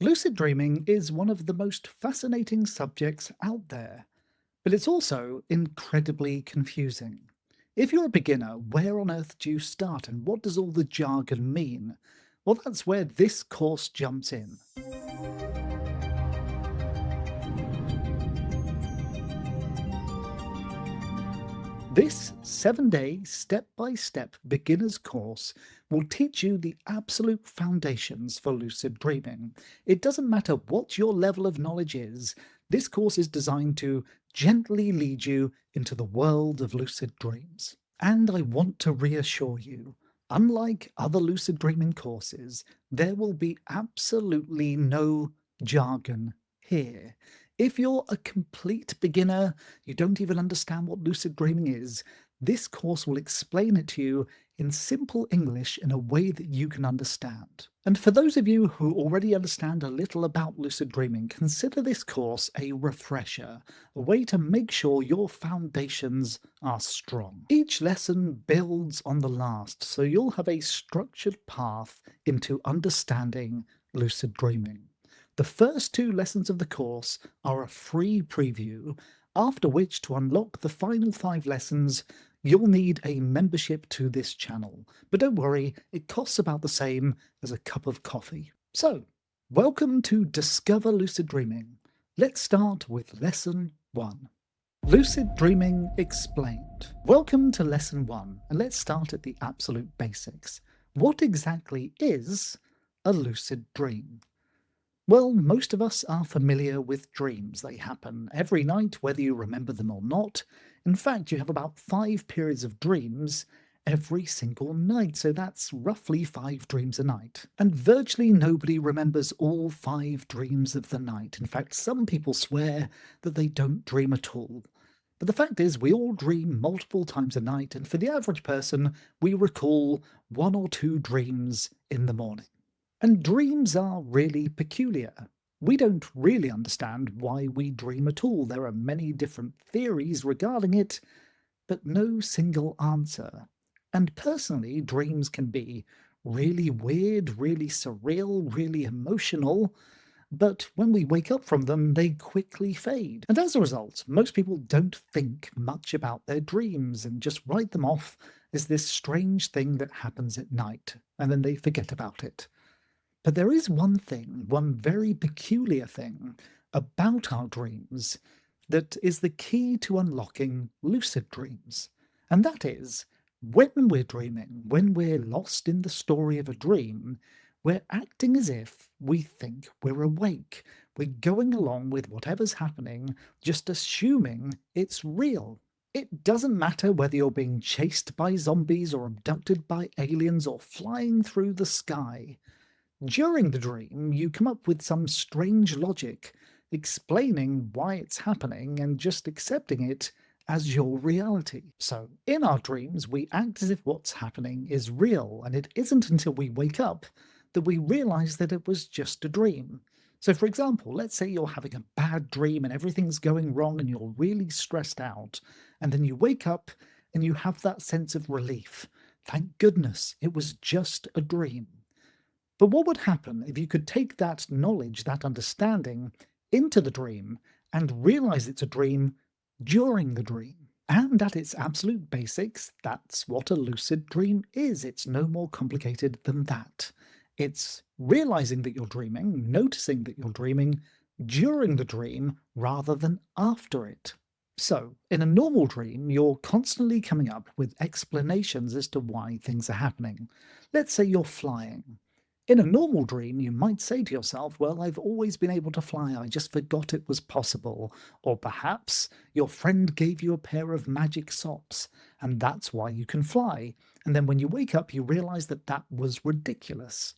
Lucid dreaming is one of the most fascinating subjects out there, but it's also incredibly confusing. If you're a beginner, where on earth do you start and what does all the jargon mean? Well, that's where this course jumps in. This 7-day, step by step beginner's course will teach you the absolute foundations for lucid dreaming. It doesn't matter what your level of knowledge is, this course is designed to gently lead you into the world of lucid dreams. And I want to reassure you, unlike other lucid dreaming courses, there will be absolutely no jargon here. If you're a complete beginner, you don't even understand what lucid dreaming is, this course will explain it to you in simple English in a way that you can understand. And for those of you who already understand a little about lucid dreaming, consider this course a refresher, a way to make sure your foundations are strong. Each lesson builds on the last, so you'll have a structured path into understanding lucid dreaming. The first two lessons of the course are a free preview, after which, to unlock the final 5 lessons, you'll need a membership to this channel. But don't worry, it costs about the same as a cup of coffee. So, welcome to Discover Lucid Dreaming. Let's start with Lesson 1. Lucid Dreaming Explained. Welcome to Lesson 1, and let's start at the absolute basics. What exactly is a lucid dream? Well, most of us are familiar with dreams. They happen every night, whether you remember them or not. In fact, you have about 5 periods of dreams every single night, so that's roughly 5 dreams a night. And virtually nobody remembers all 5 dreams of the night. In fact, some people swear that they don't dream at all. But the fact is, we all dream multiple times a night, and for the average person, we recall 1 or 2 dreams in the morning. And dreams are really peculiar. We don't really understand why we dream at all. There are many different theories regarding it, but no single answer. And personally, dreams can be really weird, really surreal, really emotional, but when we wake up from them, they quickly fade. And as a result, most people don't think much about their dreams and just write them off as this strange thing that happens at night, and then they forget about it. But there is one thing, one very peculiar thing about our dreams that is the key to unlocking lucid dreams. And that is, when we're dreaming, when we're lost in the story of a dream, we're acting as if we think we're awake. We're going along with whatever's happening, just assuming it's real. It doesn't matter whether you're being chased by zombies or abducted by aliens or flying through the sky. During the dream, you come up with some strange logic, explaining why it's happening and just accepting it as your reality. So, in our dreams, we act as if what's happening is real, and it isn't until we wake up that we realize that it was just a dream. So, for example, let's say you're having a bad dream and everything's going wrong and you're really stressed out, and then you wake up and you have that sense of relief. Thank goodness, it was just a dream. But what would happen if you could take that knowledge, that understanding, into the dream and realize it's a dream during the dream? And at its absolute basics, that's what a lucid dream is. It's no more complicated than that. It's realizing that you're dreaming, noticing that you're dreaming during the dream rather than after it. So, in a normal dream, you're constantly coming up with explanations as to why things are happening. Let's say you're flying. In a normal dream, you might say to yourself, well, I've always been able to fly, I just forgot it was possible. Or perhaps your friend gave you a pair of magic socks, and that's why you can fly. And then when you wake up, you realize that that was ridiculous.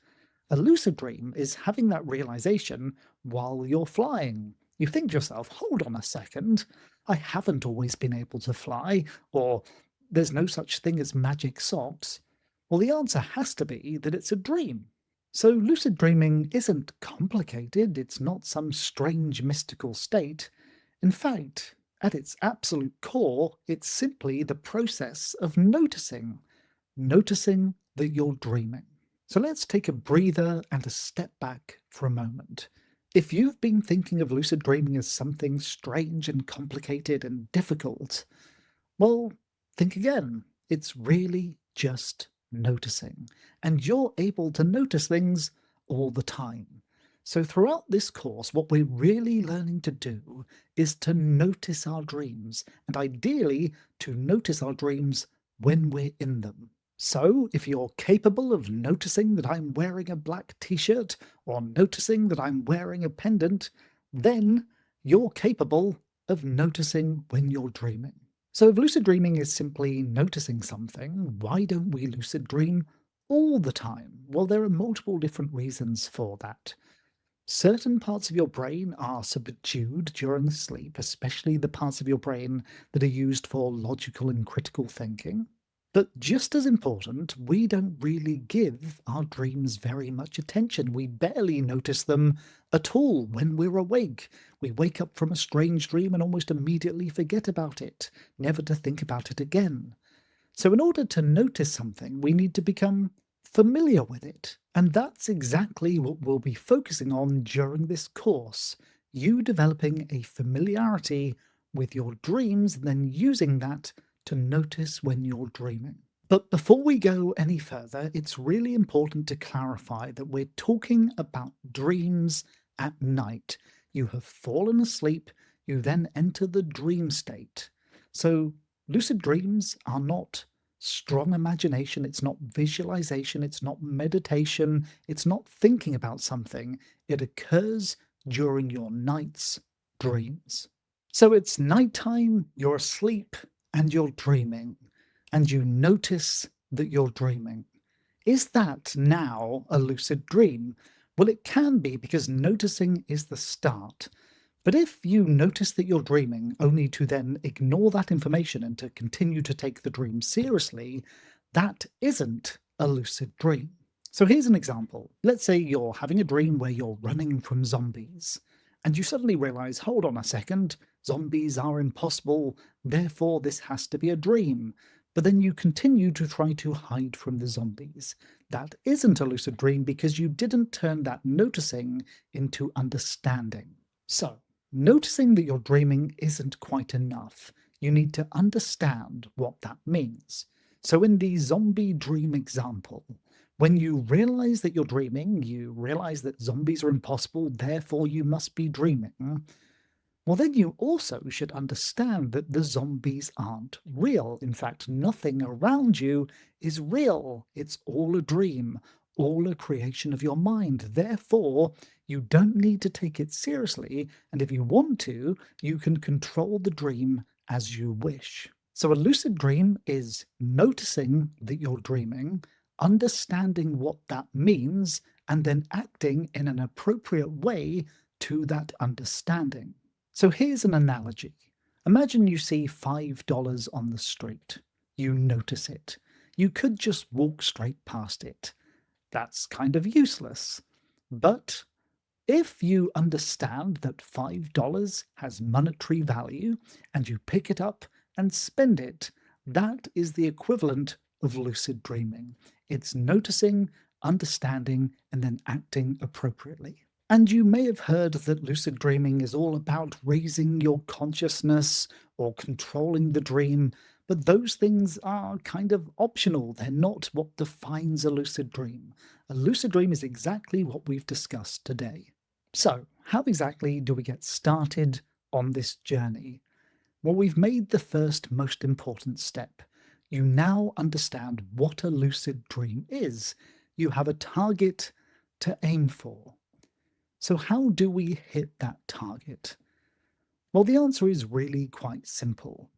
A lucid dream is having that realization while you're flying. You think to yourself, hold on a second, I haven't always been able to fly, or there's no such thing as magic socks. Well, the answer has to be that it's a dream. So, lucid dreaming isn't complicated, it's not some strange mystical state. In fact, at its absolute core, it's simply the process of noticing that you're dreaming. So let's take a breather and a step back for a moment. If you've been thinking of lucid dreaming as something strange and complicated and difficult, well, think again. It's really just noticing. And you're able to notice things all the time. So, throughout this course, what we're really learning to do is to notice our dreams, and ideally, to notice our dreams when we're in them. So, if you're capable of noticing that I'm wearing a black t shirt or noticing that I'm wearing a pendant, then you're capable of noticing when you're dreaming. So, if lucid dreaming is simply noticing something, why don't we lucid dream all the time? Well, there are multiple different reasons for that. Certain parts of your brain are subdued during sleep, especially the parts of your brain that are used for logical and critical thinking. But just as important, we don't really give our dreams very much attention. We barely notice them at all when we're awake. We wake up from a strange dream and almost immediately forget about it, never to think about it again. So, in order to notice something, we need to become familiar with it. And that's exactly what we'll be focusing on during this course. You developing a familiarity with your dreams and then using that to notice when you're dreaming. But before we go any further, it's really important to clarify that we're talking about dreams at night. You have fallen asleep, you then enter the dream state. So, lucid dreams are not strong imagination, it's not visualization, it's not meditation, it's not thinking about something. It occurs during your night's dreams. So it's nighttime, you're asleep, and you're dreaming, and you notice that you're dreaming. Is that now a lucid dream? Well, it can be because noticing is the start. But if you notice that you're dreaming, only to then ignore that information and to continue to take the dream seriously, that isn't a lucid dream. So here's an example. Let's say you're having a dream where you're running from zombies, and you suddenly realize, hold on a second, zombies are impossible, therefore this has to be a dream. But then you continue to try to hide from the zombies. That isn't a lucid dream because you didn't turn that noticing into understanding. So, noticing that you're dreaming isn't quite enough. You need to understand what that means. So, in the zombie dream example, when you realize that you're dreaming, you realize that zombies are impossible, therefore you must be dreaming. Well, then you also should understand that the zombies aren't real. In fact, nothing around you is real. It's all a dream, all a creation of your mind. Therefore, you don't need to take it seriously, and if you want to, you can control the dream as you wish. So, a lucid dream is noticing that you're dreaming, understanding what that means, and then acting in an appropriate way to that understanding. So here's an analogy. Imagine you see $5 on the street. You notice it. You could just walk straight past it. That's kind of useless. But if you understand that $5 has monetary value and you pick it up and spend it, that is the equivalent of lucid dreaming. It's noticing, understanding, and then acting appropriately. And you may have heard that lucid dreaming is all about raising your consciousness or controlling the dream, but those things are kind of optional. They're not what defines a lucid dream. A lucid dream is exactly what we've discussed today. So, how exactly do we get started on this journey? Well, we've made the first most important step. You now understand what a lucid dream is. You have a target to aim for. So, how do we hit that target? Well, the answer is really quite simple.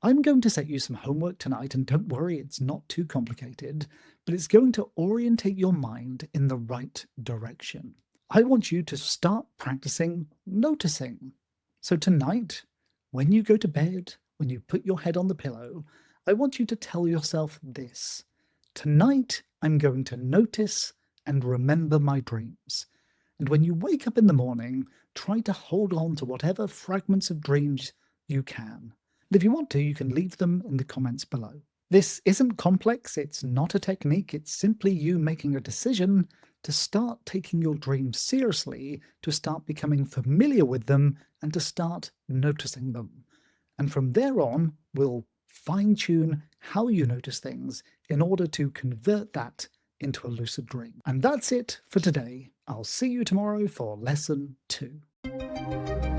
I'm going to set you some homework tonight, and don't worry, it's not too complicated, but it's going to orientate your mind in the right direction. I want you to start practicing noticing. So, tonight, when you go to bed, when you put your head on the pillow, I want you to tell yourself this: tonight, I'm going to notice and remember my dreams. And when you wake up in the morning, try to hold on to whatever fragments of dreams you can. And if you want to, you can leave them in the comments below. This isn't complex, it's not a technique, it's simply you making a decision to start taking your dreams seriously, to start becoming familiar with them, and to start noticing them. And from there on, we'll fine tune how you notice things in order to convert that into a lucid dream. And that's it for today. I'll see you tomorrow for lesson 2.